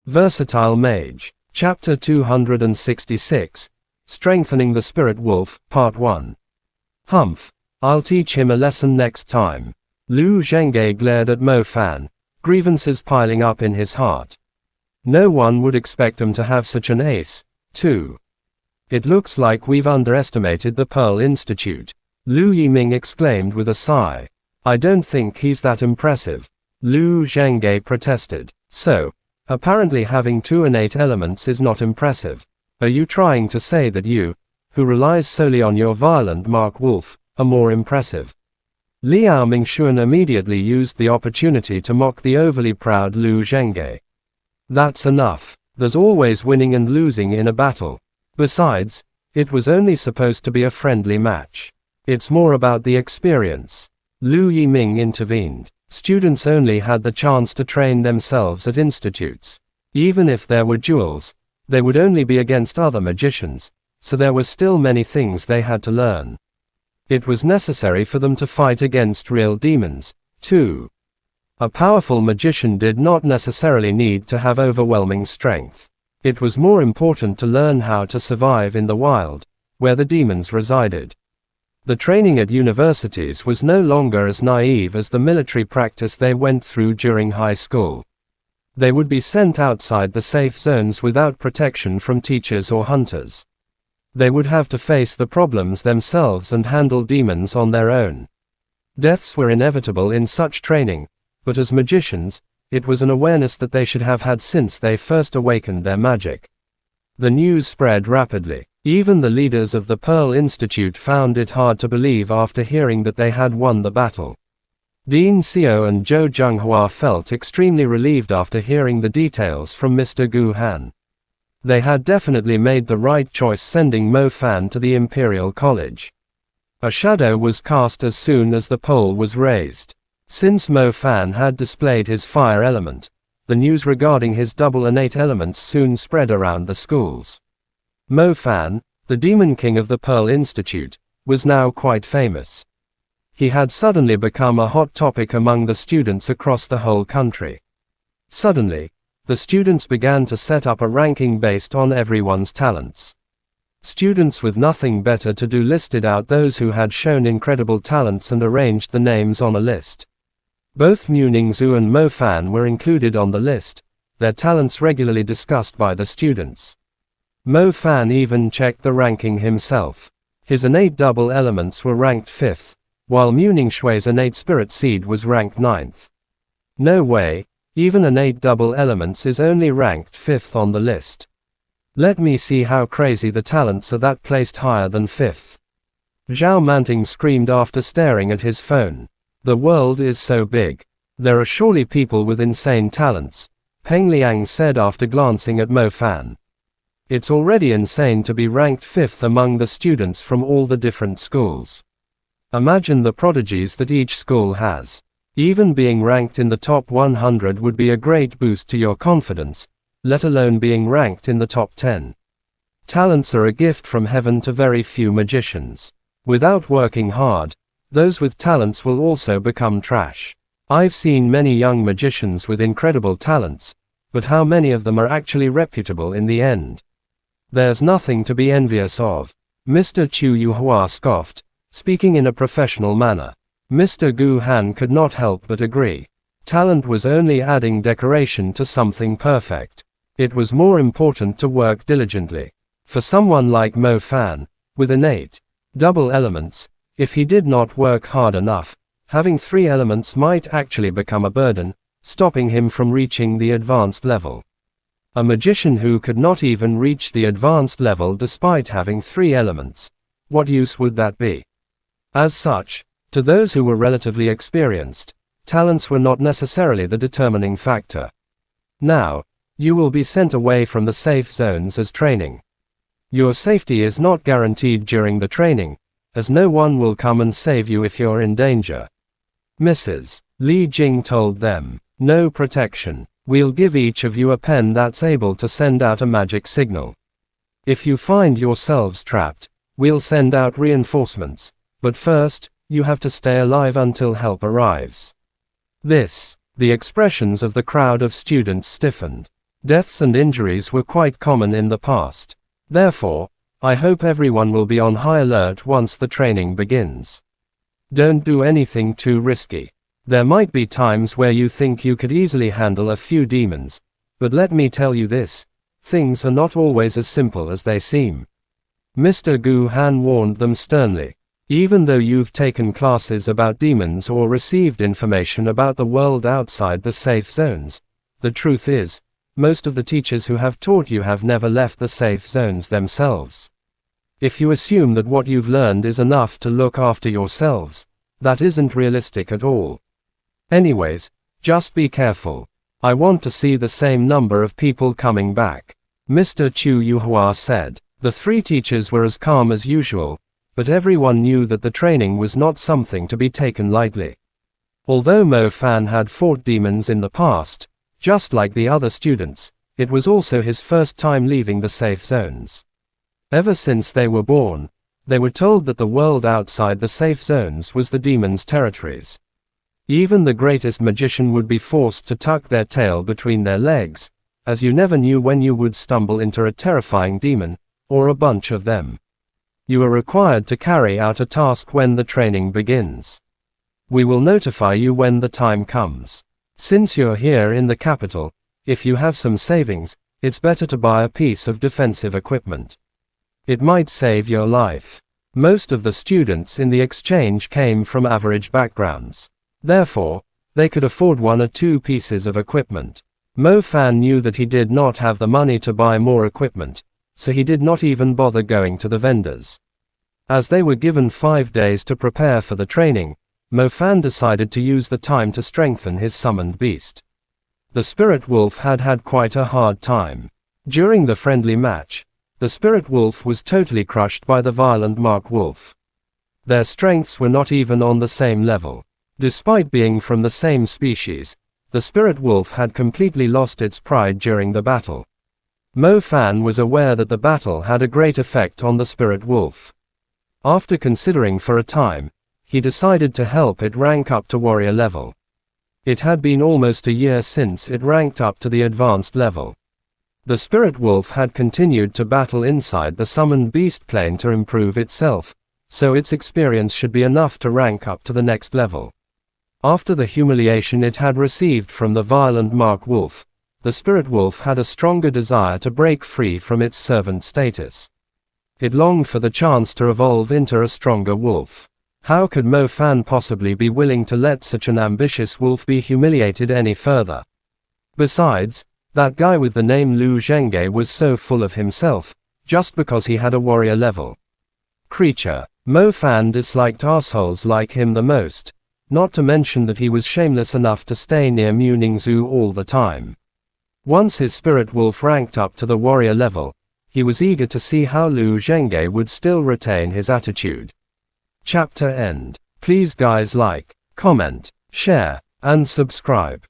Versatile Mage. Chapter 266. Strengthening the Spirit Wolf, Part 1. Humph. I'll teach him a lesson next time. Lu Zhenghe glared at Mo Fan, grievances piling up in his heart. No one would expect him to have such an ace, too. It looks like we've underestimated the Pearl Institute, Lu Yiming exclaimed with a sigh. I don't think he's that impressive. Lu Zhenghe protested. So, apparently having 2 innate elements is not impressive. Are you trying to say that you, who relies solely on your violent Mark Wolf, are more impressive? Liao Mingxuan immediately used the opportunity to mock the overly proud Lu Zhenghe. That's enough. There's always winning and losing in a battle. Besides, it was only supposed to be a friendly match. It's more about the experience. Lu Yiming intervened. Students only had the chance to train themselves at institutes. Even if there were duels, they would only be against other magicians, so there were still many things they had to learn. It was necessary for them to fight against real demons, too. A powerful magician did not necessarily need to have overwhelming strength. It was more important to learn how to survive in the wild, where the demons resided. The training at universities was no longer as naive as the military practice they went through during high school. They would be sent outside the safe zones without protection from teachers or hunters. They would have to face the problems themselves and handle demons on their own. Deaths were inevitable in such training, but as magicians, it was an awareness that they should have had since they first awakened their magic. The news spread rapidly. Even the leaders of the Pearl Institute found it hard to believe after hearing that they had won the battle. Dean Xiao and Zhou Zhenghua felt extremely relieved after hearing the details from Mr. Gu Han. They had definitely made the right choice sending Mo Fan to the Imperial College. A shadow was cast as soon as the poll was raised. Since Mo Fan had displayed his fire element, the news regarding his double innate elements soon spread around the schools. Mo Fan, the Demon King of the Pearl Institute, was now quite famous. He had suddenly become a hot topic among the students across the whole country. Suddenly, the students began to set up a ranking based on everyone's talents. Students with nothing better to do listed out those who had shown incredible talents and arranged the names on a list. Both Mu Ningzhu and Mo Fan were included on the list, their talents regularly discussed by the students. Mo Fan even checked the ranking himself. His innate double elements were ranked 5th, while Mu Ningxui's innate spirit seed was ranked 9th. No way, even innate double elements is only ranked 5th on the list. Let me see how crazy the talents are that placed higher than 5th. Zhao Manting screamed after staring at his phone. The world is so big. There are surely people with insane talents, Peng Liang said after glancing at Mo Fan. It's already insane to be ranked 5th among the students from all the different schools. Imagine the prodigies that each school has. Even being ranked in the top 100 would be a great boost to your confidence, let alone being ranked in the top 10. Talents are a gift from heaven to very few magicians. Without working hard, those with talents will also become trash. I've seen many young magicians with incredible talents, but how many of them are actually reputable in the end? There's nothing to be envious of. Mr. Chu Yuhua scoffed, speaking in a professional manner. Mr. Gu Han could not help but agree. Talent was only adding decoration to something perfect. It was more important to work diligently. For someone like Mo Fan, with innate, double elements, if he did not work hard enough, having 3 elements might actually become a burden, stopping him from reaching the advanced level. A magician who could not even reach the advanced level despite having 3 elements, what use would that be? As such, to those who were relatively experienced, talents were not necessarily the determining factor. Now, you will be sent away from the safe zones as training. Your safety is not guaranteed during the training, as no one will come and save you if you're in danger. Mrs. Li Jing told them, no protection. We'll give each of you a pen that's able to send out a magic signal. If you find yourselves trapped, we'll send out reinforcements, but first, you have to stay alive until help arrives. The expressions of the crowd of students stiffened. Deaths and injuries were quite common in the past. Therefore, I hope everyone will be on high alert once the training begins. Don't do anything too risky. There might be times where you think you could easily handle a few demons, but let me tell you this, things are not always as simple as they seem. Mr. Gu Han warned them sternly. Even though you've taken classes about demons or received information about the world outside the safe zones, the truth is, most of the teachers who have taught you have never left the safe zones themselves. If you assume that what you've learned is enough to look after yourselves, that isn't realistic at all. Anyways, just be careful. I want to see the same number of people coming back. Mr. Chu Yuhua said. The three teachers were as calm as usual, but everyone knew that the training was not something to be taken lightly. Although Mo Fan had fought demons in the past, just like the other students, it was also his first time leaving the safe zones. Ever since they were born, they were told that the world outside the safe zones was the demons' territories. Even the greatest magician would be forced to tuck their tail between their legs, as you never knew when you would stumble into a terrifying demon, or a bunch of them. You are required to carry out a task when the training begins. We will notify you when the time comes. Since you're here in the capital, if you have some savings, it's better to buy a piece of defensive equipment. It might save your life. Most of the students in the exchange came from average backgrounds. Therefore, they could afford 1 or 2 pieces of equipment. Mo Fan knew that he did not have the money to buy more equipment, so he did not even bother going to the vendors. As they were given 5 days to prepare for the training, Mo Fan decided to use the time to strengthen his summoned beast. The spirit wolf had had quite a hard time. During the friendly match, the spirit wolf was totally crushed by the violent mark wolf. Their strengths were not even on the same level. Despite being from the same species, the spirit wolf had completely lost its pride during the battle. Mo Fan was aware that the battle had a great effect on the spirit wolf. After considering for a time, he decided to help it rank up to warrior level. It had been almost a year since it ranked up to the advanced level. The spirit wolf had continued to battle inside the summoned beast plane to improve itself, so its experience should be enough to rank up to the next level. After the humiliation it had received from the violent mark wolf, the spirit wolf had a stronger desire to break free from its servant status. It longed for the chance to evolve into a stronger wolf. How could Mo Fan possibly be willing to let such an ambitious wolf be humiliated any further? Besides, that guy with the name Lu Zhenghe was so full of himself, just because he had a warrior level creature. Mo Fan disliked assholes like him the most, not to mention that he was shameless enough to stay near Mu Ningzhu all the time. Once his spirit wolf ranked up to the warrior level, he was eager to see how Lu Zhenghe would still retain his attitude. Chapter end. Please guys like, comment, share, and subscribe.